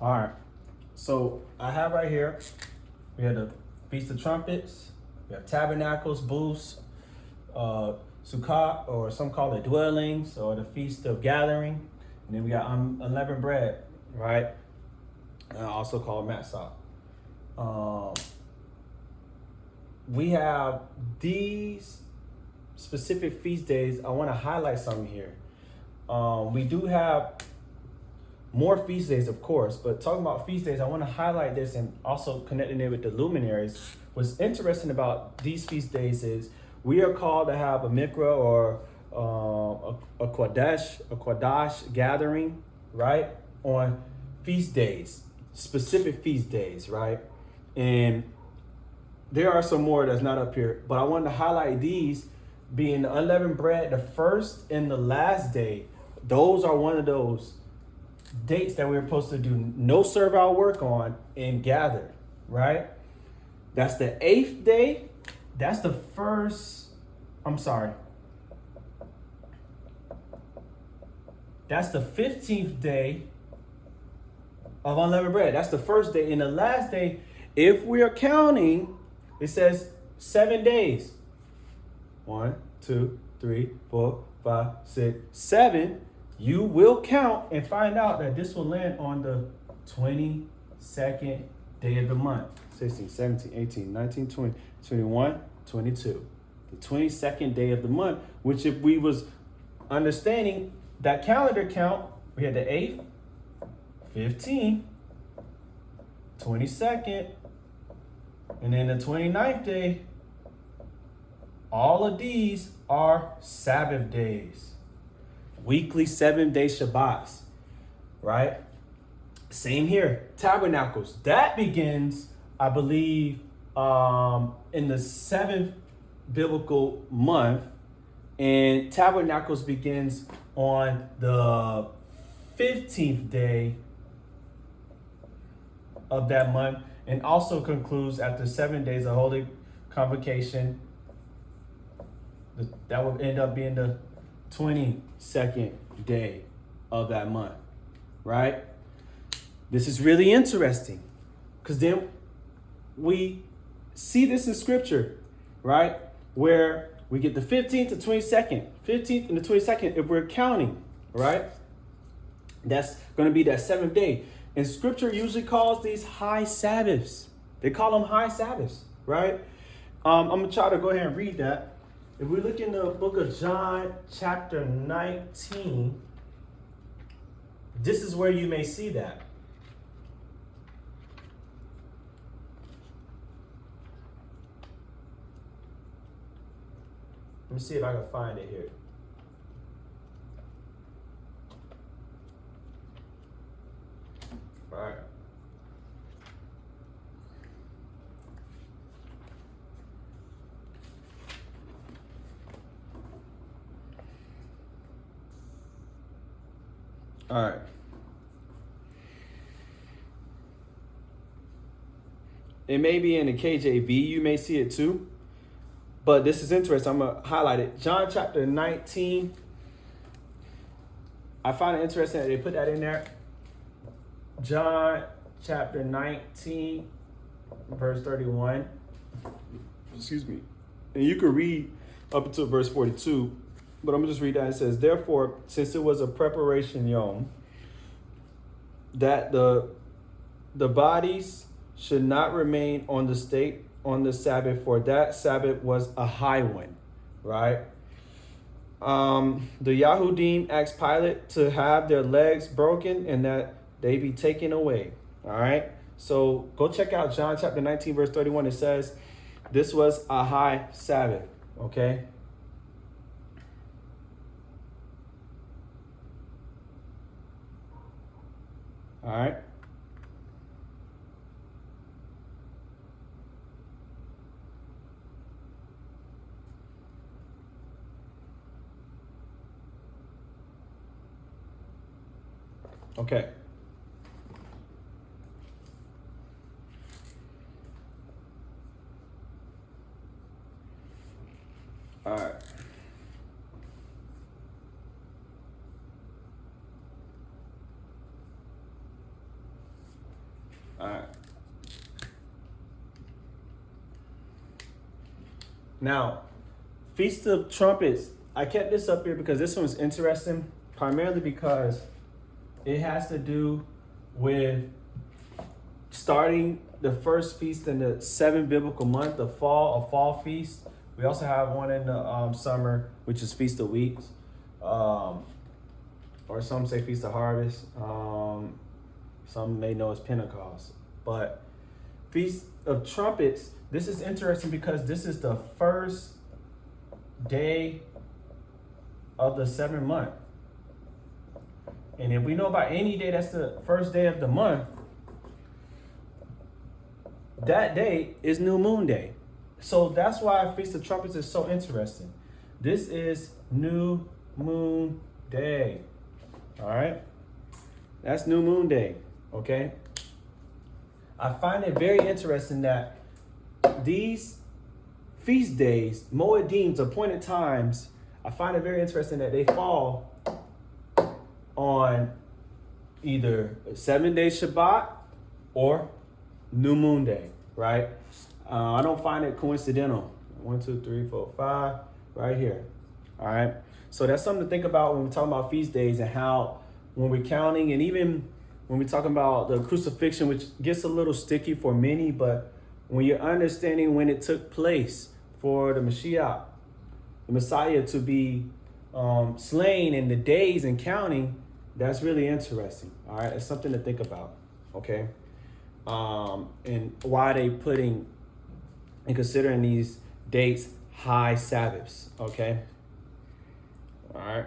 All right. So I have right here, we have the Feast of Trumpets, we have Tabernacles, Booths, Sukkot, or some call it dwellings, or the Feast of Gathering. And then we got unleavened bread, right? Also called Matzah. Um, we have these specific feast days. I want to highlight something here. We do have more feast days, of course, but talking about feast days, I want to highlight this and also connecting it with the luminaries. What's interesting about these feast days is we are called to have a mikra or a Kodesh gathering, right? On feast days, specific feast days, right? And there are some more that's not up here, but I wanted to highlight these being the unleavened bread, the first and the last day. Those are one of those dates that we're supposed to do no servile work on and gather, right? That's the 8th day. That's the first, that's the 15th day of unleavened bread. That's the first day. And the last day, if we are counting, it says 7 days. 1, 2, 3, 4, 5, 6, 7. You will count and find out that this will land on the 22nd day of the month. 16, 17, 18, 19, 20, 21, 22. The 22nd day of the month, which if we was understanding that calendar count, we had the 8th, 15th, 22nd, and then the 29th day. All of these are Sabbath days. Weekly 7-day Shabbats, right? Same here, Tabernacles. That begins, I believe, in the 7th biblical month, and Tabernacles begins on the 15th day of that month, and also concludes after 7 days of Holy Convocation. That will end up being the 22nd day of that month, right? This is really interesting because then we see this in scripture, right? Where we get the 15th to 22nd, 15th and the 22nd, if we're counting, right? That's going to be that 7th day. And scripture usually calls these high Sabbaths. They call them high Sabbaths, right? I'm going to try to go ahead and read that. If we look in the book of John, chapter 19, this is where you may see that. Let me see if I can find it here. All right. All right. It may be in the KJV, you may see it too. But this is interesting. I'm going to highlight it. John chapter 19. I find it interesting that they put that in there. John chapter 19, verse 31. Excuse me. And you can read up until verse 42. But I'm going to just read that. It says, therefore, since it was a preparation yom, that the bodies should not remain on the state on the Sabbath, for that Sabbath was a high one, right? The Yahudim asked Pilate to have their legs broken and that they be taken away, all right? So go check out John chapter 19, verse 31. It says, this was a high Sabbath, okay? All right. Okay. All right. All right. Now, Feast of Trumpets. I kept this up here because this one's interesting, primarily because it has to do with starting the first feast in the 7th biblical month, a fall feast. We also have one in the summer, which is Feast of Weeks, or some say Feast of Harvest. Some may know as Pentecost. But Feast of Trumpets, this is interesting because this is the first day of the 7th month. And if we know about any day that's the first day of the month, that day is New Moon Day. So that's why Feast of Trumpets is so interesting. This is New Moon Day. All right? That's New Moon Day. Okay? I find it very interesting that these feast days, Moedims, appointed times, I find it very interesting that they fall on either a 7-day Shabbat or New Moon Day, right? I don't find it coincidental. 1, 2, 3, 4, 5, right here. All right. So that's something to think about when we're talking about feast days and how when we're counting, and even when we're talking about the crucifixion, which gets a little sticky for many, but when you're understanding when it took place for the Mashiach, the Messiah, to be slain, in the days and counting, that's really interesting. All right. It's something to think about. Okay. And why they putting and considering these dates high Sabbaths. Okay. All right.